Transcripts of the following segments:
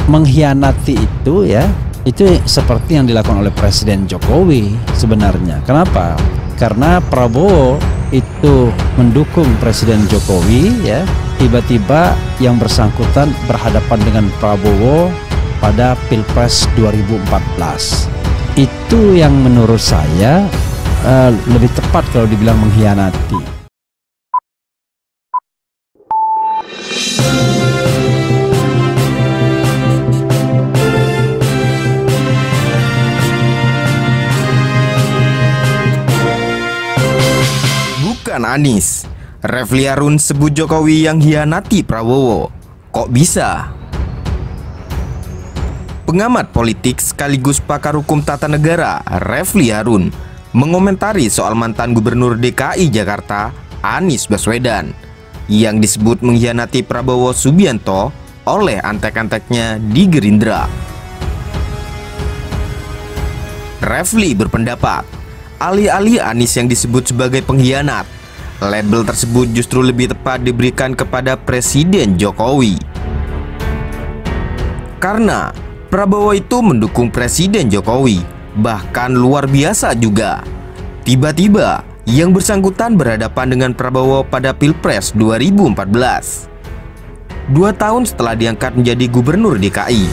mengkhianati itu ya, itu seperti yang dilakukan oleh Presiden Jokowi sebenarnya. Kenapa? Karena Prabowo itu mendukung Presiden Jokowi ya, tiba-tiba yang bersangkutan berhadapan dengan Prabowo pada Pilpres 2014. Itu yang menurut saya lebih tepat kalau dibilang mengkhianati. Bukan Anies, Refly Harun sebut Jokowi yang hianati Prabowo. Kok bisa? Pengamat politik sekaligus pakar hukum tata negara Refly Harun mengomentari soal mantan Gubernur DKI Jakarta Anies Baswedan yang disebut mengkhianati Prabowo Subianto oleh antek-anteknya di Gerindra. Refly berpendapat, alih-alih Anies yang disebut sebagai pengkhianat, label tersebut justru lebih tepat diberikan kepada Presiden Jokowi. Karena Prabowo itu mendukung Presiden Jokowi, bahkan luar biasa juga. Tiba-tiba yang bersangkutan berhadapan dengan Prabowo pada Pilpres 2014, 2 tahun setelah diangkat menjadi Gubernur DKI.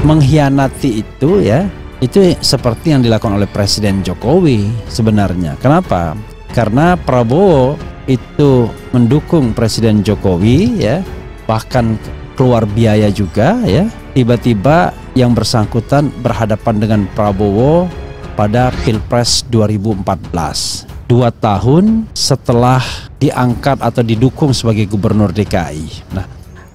Mengkhianati itu ya, itu seperti yang dilakukan oleh Presiden Jokowi sebenarnya. Kenapa? Karena Prabowo itu mendukung Presiden Jokowi ya, bahkan keluar biaya juga ya. Tiba-tiba yang bersangkutan berhadapan dengan Prabowo pada Pilpres 2014, 2 tahun setelah diangkat atau didukung sebagai Gubernur DKI. Nah,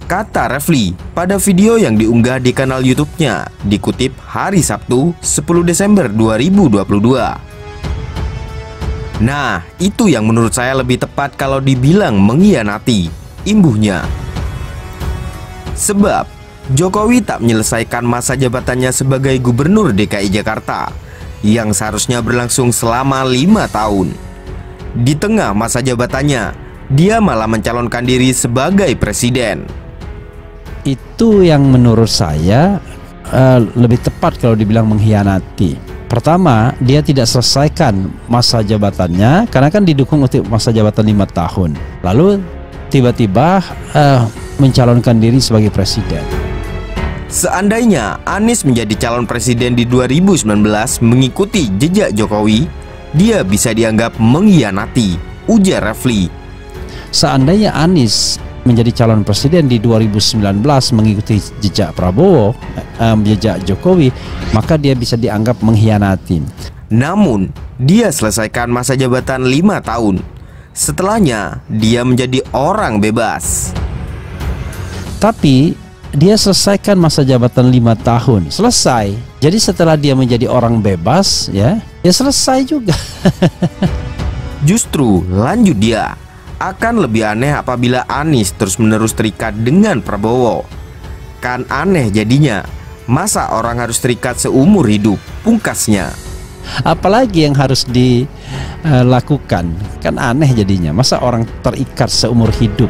kata Refly pada video yang diunggah di kanal YouTube-nya, dikutip hari Sabtu 10 Desember 2022. Nah, itu yang menurut saya lebih tepat kalau dibilang mengkhianati, imbuhnya. Sebab Jokowi tak menyelesaikan masa jabatannya sebagai Gubernur DKI Jakarta yang seharusnya berlangsung selama 5 tahun. Di tengah masa jabatannya, dia malah mencalonkan diri sebagai presiden. Itu yang menurut saya lebih tepat kalau dibilang mengkhianati. Pertama, dia tidak selesaikan masa jabatannya karena kan didukung untuk masa jabatan 5 tahun. Lalu tiba-tiba mencalonkan diri sebagai presiden. Seandainya Anies menjadi calon presiden di 2019 mengikuti jejak Jokowi, dia bisa dianggap mengkhianati, ujar Refly. Seandainya Anies menjadi calon presiden di 2019 mengikuti jejak Prabowo, jejak Jokowi, maka dia bisa dianggap mengkhianati. Namun, dia selesaikan masa jabatan 5 tahun. Setelahnya, dia menjadi orang bebas. Tapi dia selesaikan masa jabatan 5 tahun, selesai. Jadi setelah dia menjadi orang bebas, ya selesai juga. Justru lanjut dia, akan lebih aneh apabila Anies terus-menerus terikat dengan Prabowo. Kan aneh jadinya, masa orang harus terikat seumur hidup, pungkasnya. Apalagi yang harus dilakukan, kan aneh jadinya. Masa orang terikat seumur hidup.